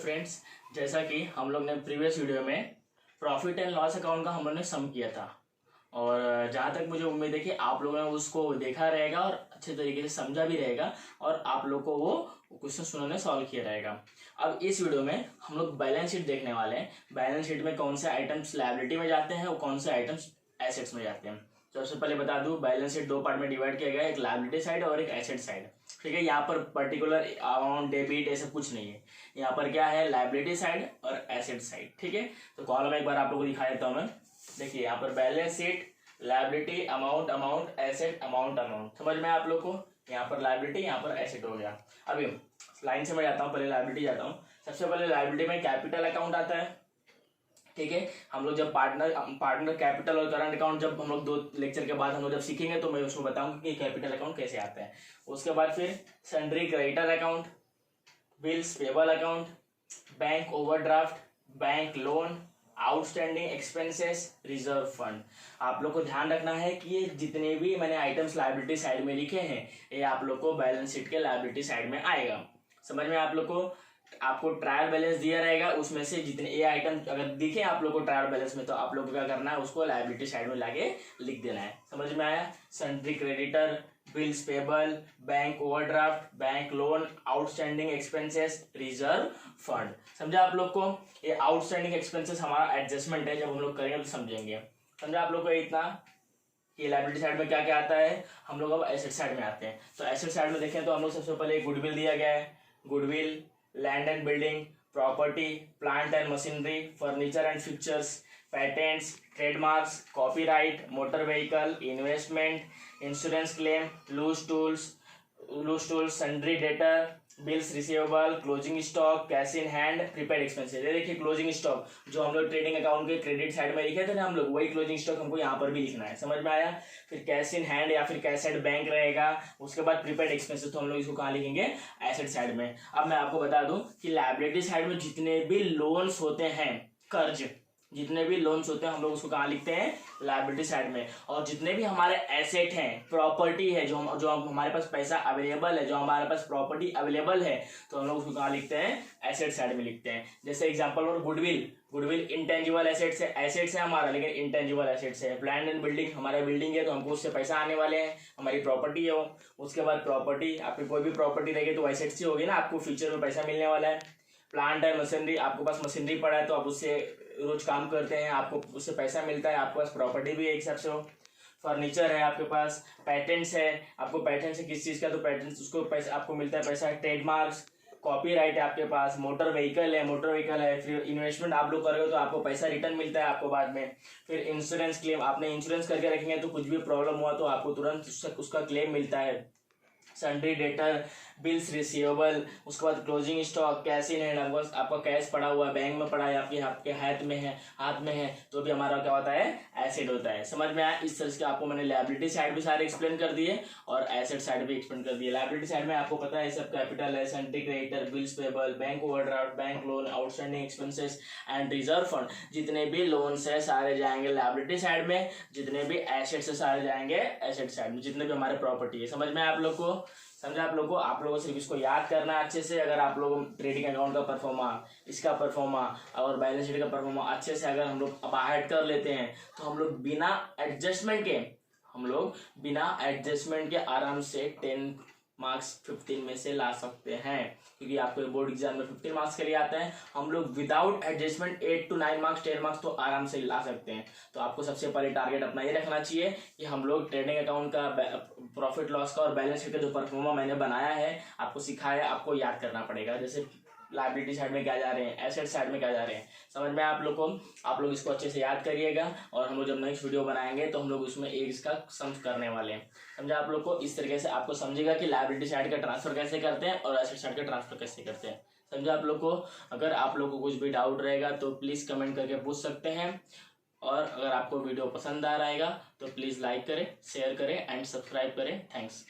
Friends, जैसा कि हम लोग ने प्रीवियस वीडियो में प्रॉफिट एंड लॉस अकाउंट का हम लोग ने सम किया था और जहाँ तक मुझे उम्मीद है कि आप लोगों ने उसको देखा रहेगा और अच्छे तरीके से समझा भी रहेगा और आप लोग को वो क्वेश्चन उन्होंने सॉल्व किया रहेगा। अब इस वीडियो में हम लोग बैलेंस शीट देखने वाले हैं। बैलेंस शीट में कौन से आइटम्स लायबिलिटी में जाते हैं और कौन से आइटम्स एसेट्स में जाते हैं। सबसे पहले बता दूं, बैलेंस शीट दो पार्ट में डिवाइड किया गया है, एक लायबिलिटी साइड और एक एसेट साइड। ठीक है, यहाँ पर पर्टिकुलर अमाउंट डेबिट ऐसा कुछ नहीं है, यहाँ पर क्या है लायबिलिटी साइड और एसेट साइड। ठीक है, तो कॉलम एक बार आप लोगों को दिखा देता हूँ मैं। देखिए यहाँ पर balance sheet, liability, amount amount, asset amount amount. समझ में आप लोग को, यहाँ पर लायबिलिटी यहाँ पर एसेट हो गया। अभी लाइन से मैं जाता हूँ, पहले लायबिलिटी जाता हूँ। सबसे पहले लायबिलिटी में कैपिटल अकाउंट आता है। ठीक है, हम लोग जब पार्टनर कैपिटल और करंट अकाउंट जब हम लोग 2 लेक्चर के बाद हम लोग जब सीखेंगे तो मैं उसमें बताऊंगा कि कैपिटल अकाउंट कैसे आता है। उसके बाद फिर sundry creditor account, bills payable account, bank overdraft, bank loan, outstanding expenses, reserve fund. आप लोग को ध्यान रखना है कि ये जितने भी मैंने आइटम्स लायबिलिटी साइड में लिखे हैं ये आप लोग को बैलेंस शीट के लायबिलिटी साइड में आएगा। समझ में आप लोग को, आपको ट्रायल बैलेंस दिया रहेगा, उसमें से जितने ये आइटम अगर दिखे आप लोग को ट्रायल बैलेंस में तो आप लोग को क्या करना है, उसको लायबिलिटी साइड में लाके लिख देना है। समझ में आया? Sundry creditor, bills payable, bank overdraft, bank loan, outstanding expenses, reserve fund. समझा आप लोग को? ये आउटस्टैंडिंग एक्सपेंसेस हमारा एडजस्टमेंट है, जब हम लोग करेंगे तो समझेंगे। समझा आप लोग को इतना? ये लायबिलिटी साइड में क्या क्या आता है। हम लोग अब एसेट साइड में आते हैं। तो एसेट साइड में देखें तो हम लोग सबसे पहले गुडविल दिया गया है। Goodwill, land and building, property, plant and machinery, furniture and fixtures, patents, trademarks, copyright, motor vehicle, investment, insurance claim, loose tools, sundry debtor, bills receivable, closing stock, cash in hand, prepaid expenses. ये देखिए closing stock जो हम लोग trading account के credit side में लिखे थे ना हम लोग, वही क्लोजिंग स्टॉक हमको यहाँ पर भी लिखना है। समझ में आया? फिर कैश इन हैंड या फिर कैश एट बैंक रहेगा। उसके बाद प्रीपेड एक्सपेंसेस तो हम लोग इसको कहाँ लिखेंगे, एसेट साइड में। अब मैं आपको बता दूं कि लायबिलिटी साइड में जितने भी लोन्स होते हैं, कर्ज जितने भी लोन्स होते हैं हम लोग उसको कहाँ लिखते हैं, लायबिलिटी साइड में। और जितने भी हमारे एसेट हैं, प्रॉपर्टी है, जो हमारे पास पैसा अवेलेबल है, जो हमारे पास प्रॉपर्टी अवेलेबल है, तो हम लोग उसको कहाँ लिखते हैं, एसेट साइड में लिखते हैं। जैसे एग्जांपल और गुडविल इंटेंजिबल एसेट्स है हमारा, लेकिन इंटेंजिबल एसेट्स है। प्लांट एंड बिल्डिंग हमारा बिल्डिंग है तो हमको उससे पैसा आने वाले हैं, हमारी प्रॉपर्टी है वो। उसके बाद प्रॉपर्टी, आपकी कोई भी प्रॉपर्टी रहेगी तो एसेट्स ही होगी ना, आपको फ्यूचर में पैसा मिलने वाला है। प्लांट है, मशीनरी, आपके पास मशीनरी पड़ा है तो आप उससे रोज काम करते हैं, आपको उससे पैसा मिलता है, आपके पास प्रॉपर्टी भी एक हिसाब से हो। फर्नीचर है आपके पास, पैटेंट्स है, आपको पैटेंट्स है किस चीज़ का, तो पैटेंट्स उसको पैसा आपको मिलता है पैसा। ट्रेडमार्क्स, कॉपीराइट है आपके पास, मोटर व्हीकल है, फिर इन्वेस्टमेंट आप लोग करोगे तो आपको पैसा रिटर्न मिलता है आपको बाद में। फिर इंश्योरेंस क्लेम, आपने इंश्योरेंस करके रखेंगे तो कुछ भी प्रॉब्लम हुआ तो आपको तुरंत उसका क्लेम मिलता है। सन्ड्री डेटर, बिल्स रिसीवेबल, उसके बाद closing stock, cash in hand, आपका कैश पड़ा हुआ है, बैंक में पड़ा है, आपके हाथ में है तो भी हमारा क्या होता है, एसेट होता है। समझ में आया? इस तरह से आपको मैंने लायबिलिटी साइड भी सारे एक्सप्लेन कर दिए और एसेट साइड भी एक्सप्लेन कर दिए। लायबिलिटी साइड में आपको पता है सब कैपिटल है, sundry creditor, bills payable, bank overdraft, bank loan, outstanding expenses and reserve fund. जितने भी लोन्स है सारे जाएंगे लायबिलिटी साइड में, जितने भी एसेट्स है सारे जाएंगे एसेट साइड में, जितने भी हमारे प्रॉपर्टी है। समझ में आप लोग को? समझा आप लोगों को? आप लोगों को सिर्फ इसको याद करना है अच्छे से। अगर आप लोग ट्रेडिंग अकाउंट का परफॉर्मा, इसका परफॉर्मा और बैलेंस शीट का परफॉर्मा अच्छे से अगर हम लोग बाहर कर लेते हैं तो हम लोग बिना एडजस्टमेंट के आराम से 10 मार्क्स 15 में से ला सकते हैं, क्योंकि आपको बोर्ड एग्जाम में 15 मार्क्स के लिए आता है। हम लोग without adjustment 8 to 9 marks 10 marks तो आराम से ला सकते हैं। तो आपको सबसे पहले टारगेट अपना ये रखना चाहिए कि हम लोग ट्रेडिंग अकाउंट का प्रॉफिट लॉस का और बैलेंस शीट का जो परफॉर्मा मैंने बनाया है, आपको सिखाया, आपको याद करना पड़ेगा। जैसे लायबिलिटी साइड में क्या जा रहे हैं, एसेट साइड में क्या जा रहे हैं। समझ में आप लोग को? आप लोग इसको अच्छे से याद करिएगा और हम लोग जब नेक्स्ट वीडियो बनाएंगे तो हम लोग उसमें एक इसका सम करने वाले हैं। समझा आप लोग को? इस तरीके से आपको समझेगा कि लायबिलिटी साइड का ट्रांसफर कैसे करते हैं और एसेट साइड का ट्रांसफर कैसे करते हैं। समझा आप लोग को? अगर आप लोग को कुछ भी डाउट रहेगा तो प्लीज़ कमेंट करके पूछ सकते हैं। और अगर आपको वीडियो पसंद आ रहेगा तो प्लीज़ लाइक करें, शेयर करें एंड सब्सक्राइब करें। थैंक्स।